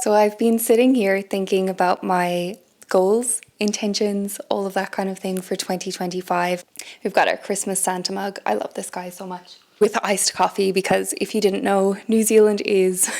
So I've been sitting here thinking about my goals, intentions, all of that kind of thing for 2025. We've got our Christmas Santa mug. I love this guy so much. With iced coffee, because if you didn't know, New Zealand is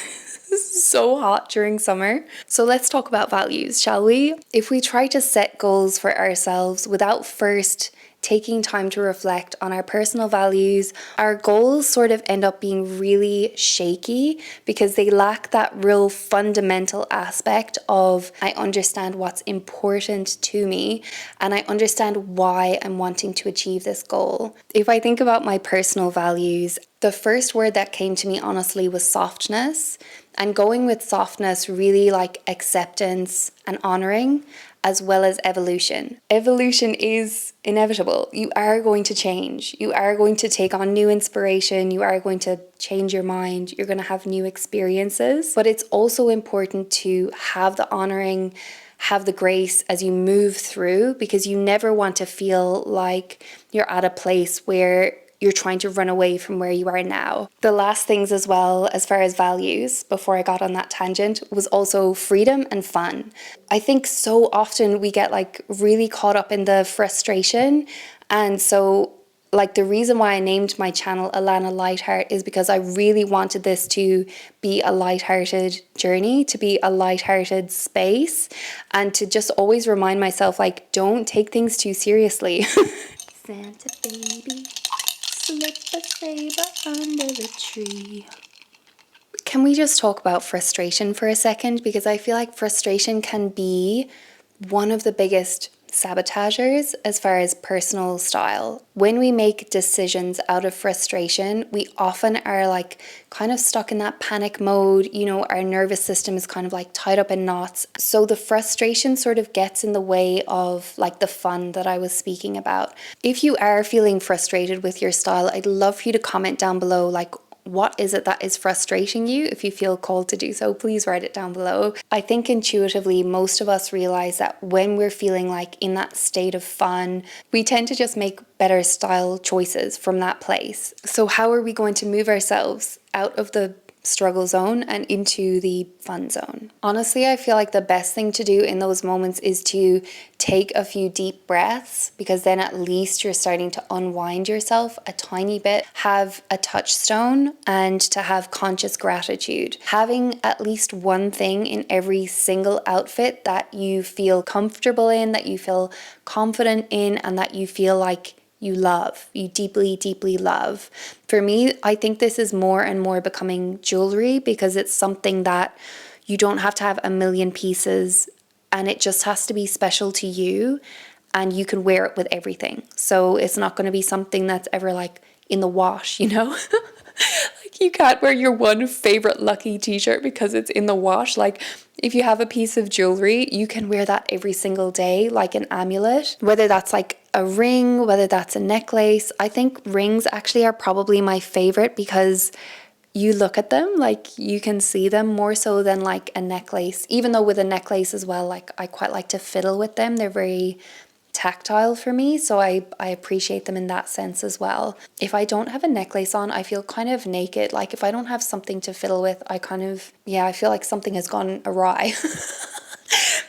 so hot during summer. So let's talk about values, shall we? If we try to set goals for ourselves without first taking time to reflect on our personal values, our goals sort of end up being really shaky because they lack that real fundamental aspect of I understand what's important to me and I understand why I'm wanting to achieve this goal. If I think about my personal values, the first word that came to me honestly was softness, and going with softness really like acceptance and honoring, as well as evolution. Evolution is inevitable. You are going to change. You are going to take on new inspiration. You are going to change your mind. You're going to have new experiences. But it's also important to have the honoring, have the grace as you move through, because you never want to feel like you're at a place where you're trying to run away from where you are now. The last things as well, as far as values, before I got on that tangent, was also freedom and fun. I think so often we get like really caught up in the frustration. And so like the reason why I named my channel Alanna Lightheart is because I really wanted this to be a lighthearted journey, to be a lighthearted space, and to just always remind myself, like, don't take things too seriously. Santa baby, slip a saber under the tree. Can we just talk about frustration for a second? Because I feel like frustration can be one of the biggest sabotagers as far as personal style. When we make decisions out of frustration, we often are like kind of stuck in that panic mode. You know, our nervous system is kind of like tied up in knots. So the frustration sort of gets in the way of like the fun that I was speaking about. If you are feeling frustrated with your style, I'd love for you to comment down below, like, what is it that is frustrating you? If you feel called to do so, please write it down below. I think intuitively, most of us realize that when we're feeling like in that state of fun, we tend to just make better style choices from that place. So how are we going to move ourselves out of the struggle zone and into the fun zone? Honestly, I feel like the best thing to do in those moments is to take a few deep breaths, because then at least you're starting to unwind yourself a tiny bit, have a touchstone, and to have conscious gratitude. Having at least one thing in every single outfit that you feel comfortable in, that you feel confident in, and that you feel like you love, you deeply, deeply love. For me, I think this is more and more becoming jewelry, because it's something that you don't have to have a million pieces, and it just has to be special to you, and you can wear it with everything. So it's not going to be something that's ever like in the wash, you know? Like you can't wear your one favorite lucky t-shirt because it's in the wash. Like if you have a piece of jewelry, you can wear that every single day, like an amulet, whether that's like a ring, whether that's a necklace. I think rings actually are probably my favorite, because you look at them, like you can see them more so than like a necklace. Even though with a necklace as well, like I quite like to fiddle with them. They're very tactile for me, so I appreciate them in that sense as well. If I don't have a necklace on, I feel kind of naked. Like if I don't have something to fiddle with, I kind of, I feel like something has gone awry.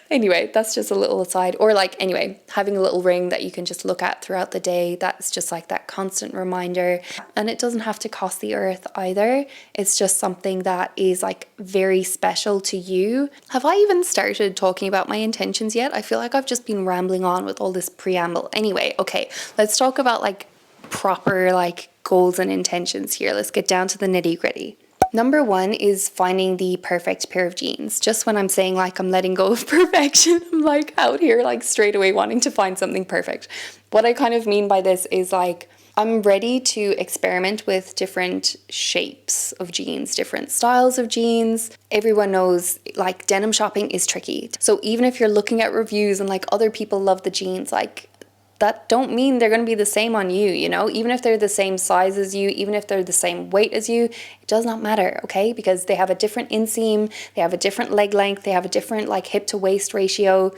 Anyway, that's just a little aside. Or like, anyway, having a little ring that you can just look at throughout the day, that's just like that constant reminder. And it doesn't have to cost the earth either. It's just something that is like very special to you. Have I even started talking about my intentions yet? I feel like I've just been rambling on with all this preamble. Anyway, okay, let's talk about like proper like goals and intentions here. Let's get down to the nitty gritty. Number one is finding the perfect pair of jeans. Just when I'm saying like I'm letting go of perfection, I'm like out here like straight away wanting to find something perfect. What I kind of mean by this is like I'm ready to experiment with different shapes of jeans, different styles of jeans. Everyone knows like denim shopping is tricky. So even if you're looking at reviews and like other people love the jeans, like that don't mean they're going to be the same on you, you know? Even if they're the same size as you, even if they're the same weight as you, it does not matter, okay? Because they have a different inseam, they have a different leg length, they have a different like hip to waist ratio.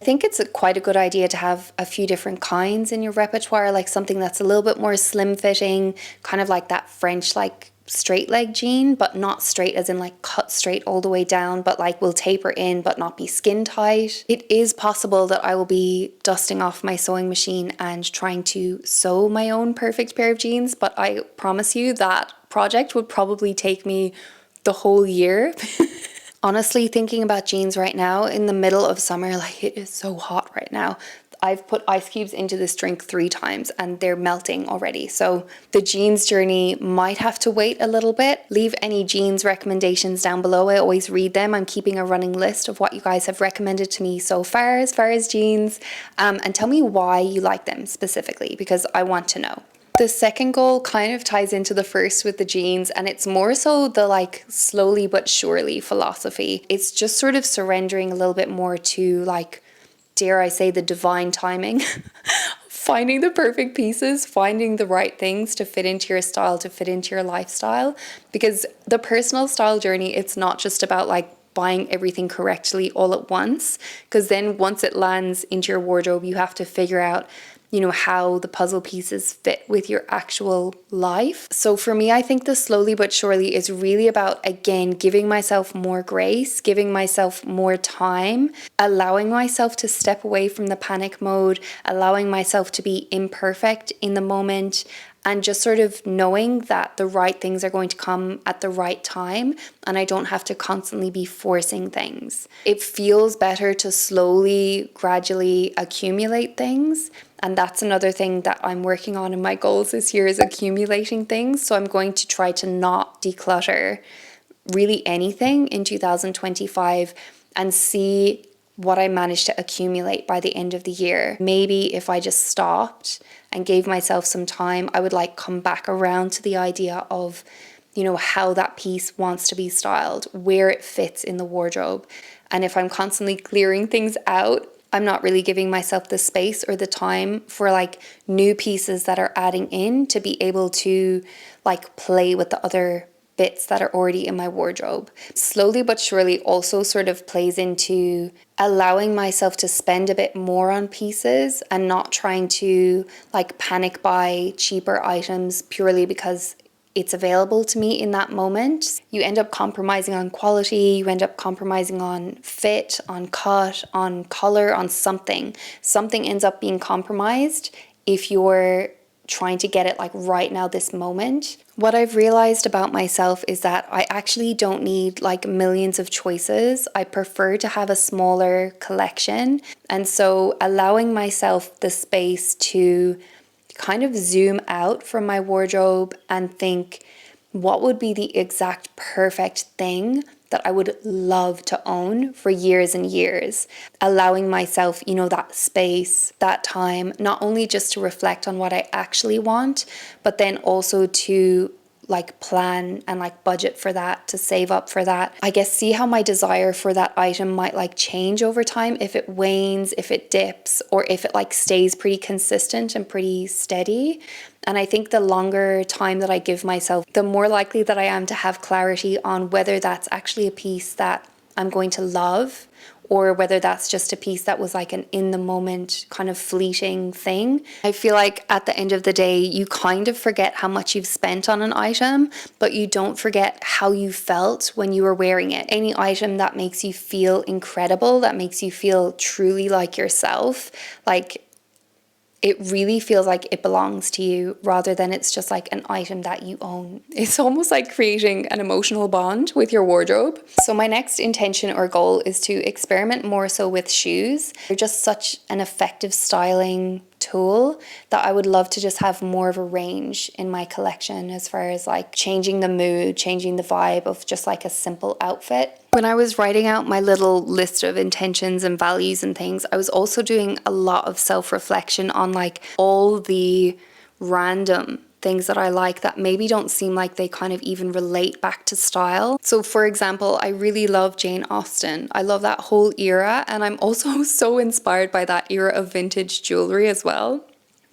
I think it's quite a good idea to have a few different kinds in your repertoire, like something that's a little bit more slim fitting, kind of like that French like straight leg jean, but not straight as in like cut straight all the way down, but like will taper in but not be skin tight. It is possible that I will be dusting off my sewing machine and trying to sew my own perfect pair of jeans, but I promise you that project would probably take me the whole year. Honestly, thinking about jeans right now in the middle of summer, like it is so hot right now. I've put ice cubes into this drink 3 times and they're melting already. So the jeans journey might have to wait a little bit. Leave any jeans recommendations down below. I always read them. I'm keeping a running list of what you guys have recommended to me so far as jeans. And tell me why you like them specifically, because I want to know. The second goal kind of ties into the first with the jeans, and it's more so the like slowly but surely philosophy. It's just sort of surrendering a little bit more to, like, dare I say, the divine timing. Finding the perfect pieces, finding the right things to fit into your style, to fit into your lifestyle. Because the personal style journey, it's not just about like buying everything correctly all at once, because then once it lands into your wardrobe, you have to figure out, you know, how the puzzle pieces fit with your actual life. So for me, I think the slowly but surely is really about, again, giving myself more grace, giving myself more time, allowing myself to step away from the panic mode, allowing myself to be imperfect in the moment, and just sort of knowing that the right things are going to come at the right time and I don't have to constantly be forcing things. It feels better to slowly, gradually accumulate things. And that's another thing that I'm working on in my goals this year, is accumulating things. So I'm going to try to not declutter really anything in 2025 and see what I managed to accumulate by the end of the year. Maybe if I just stopped and gave myself some time, I would like come back around to the idea of, you know, how that piece wants to be styled, where it fits in the wardrobe. And if I'm constantly clearing things out, I'm not really giving myself the space or the time for like new pieces that are adding in to be able to like play with the other bits that are already in my wardrobe. Slowly but surely also sort of plays into allowing myself to spend a bit more on pieces and not trying to like panic buy cheaper items purely because it's available to me in that moment. You end up compromising on quality, you end up compromising on fit, on cut, on color, on something. Something ends up being compromised if you're trying to get it like right now, this moment. What I've realized about myself is that I actually don't need like millions of choices. I prefer to have a smaller collection. And so allowing myself the space to kind of zoom out from my wardrobe and think, what would be the exact perfect thing that I would love to own for years and years? Allowing myself, you know, that space, that time, not only just to reflect on what I actually want, but then also to like plan and like budget for that, to save up for that. I guess see how my desire for that item might like change over time, if it wanes, if it dips, or if it like stays pretty consistent and pretty steady. And I think the longer time that I give myself, the more likely that I am to have clarity on whether that's actually a piece that I'm going to love, or whether that's just a piece that was like an in the moment kind of fleeting thing. I feel like at the end of the day, you kind of forget how much you've spent on an item, but you don't forget how you felt when you were wearing it. Any item that makes you feel incredible, that makes you feel truly like yourself, like it really feels like it belongs to you rather than it's just like an item that you own. It's almost like creating an emotional bond with your wardrobe. So my next intention or goal is to experiment more so with shoes. They're just such an effective styling tool that I would love to just have more of a range in my collection as far as like changing the mood, changing the vibe of just like a simple outfit. When I was writing out my little list of intentions and values and things, I was also doing a lot of self-reflection on like all the random things that I like that maybe don't seem like they kind of even relate back to style. So for example, I really love Jane Austen. I love that whole era, and I'm also so inspired by that era of vintage jewelry as well.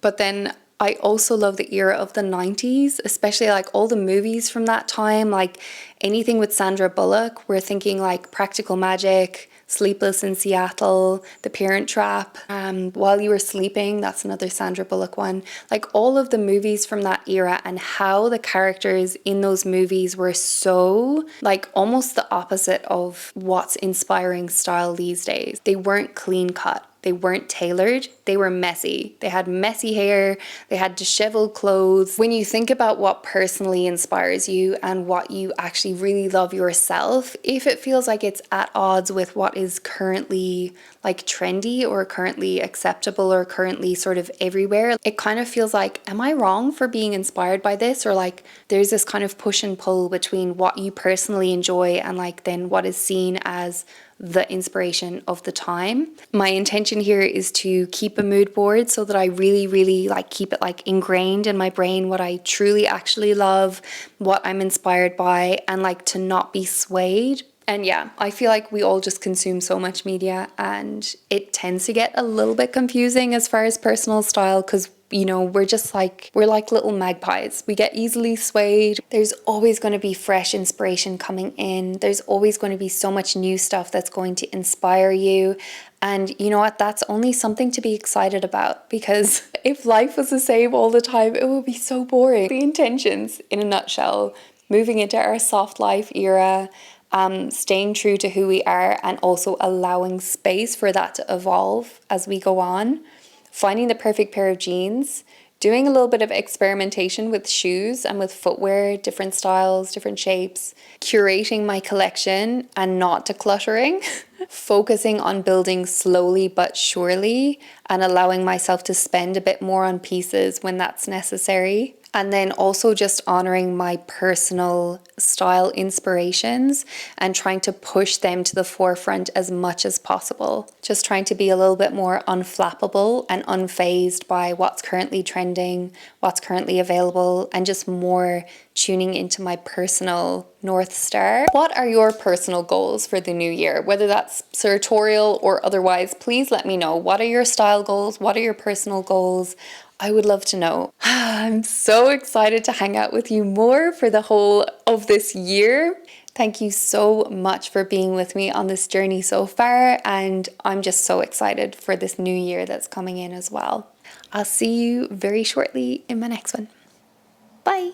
But then I also love the era of the 90s, especially like all the movies from that time, like anything with Sandra Bullock. We're thinking like Practical Magic, Sleepless in Seattle, The Parent Trap, While You Were Sleeping, that's another Sandra Bullock one. Like all of the movies from that era and how the characters in those movies were so like almost the opposite of what's inspiring style these days. They weren't clean cut. They weren't tailored, they were messy. They had messy hair, they had disheveled clothes. When you think about what personally inspires you and what you actually really love yourself, if it feels like it's at odds with what is currently like trendy or currently acceptable or currently sort of everywhere, it kind of feels like, am I wrong for being inspired by this? Or like there's this kind of push and pull between what you personally enjoy and like then what is seen as the inspiration of the time. My intention here is to keep a mood board so that I really like keep it like ingrained in my brain what I truly actually love, what I'm inspired by, and like to not be swayed. And yeah, I feel like we all just consume so much media and it tends to get a little bit confusing as far as personal style because you know, we're like little magpies. We get easily swayed. There's always going to be fresh inspiration coming in. There's always going to be so much new stuff that's going to inspire you. And you know what? That's only something to be excited about because if life was the same all the time, it would be so boring. The intentions, in a nutshell, moving into our soft life era, staying true to who we are and also allowing space for that to evolve as we go on. Finding the perfect pair of jeans, doing a little bit of experimentation with shoes and with footwear, different styles, different shapes, curating my collection and not decluttering, focusing on building slowly but surely and allowing myself to spend a bit more on pieces when that's necessary. And then also just honoring my personal style inspirations and trying to push them to the forefront as much as possible. Just trying to be a little bit more unflappable and unfazed by what's currently trending, what's currently available, and just more tuning into my personal North Star. What are your personal goals for the new year? Whether that's sartorial or otherwise, please let me know. What are your style goals? What are your personal goals? I would love to know. I'm so excited to hang out with you more for the whole of this year. Thank you so much for being with me on this journey so far, and I'm just so excited for this new year that's coming in as well. I'll see you very shortly in my next one. Bye.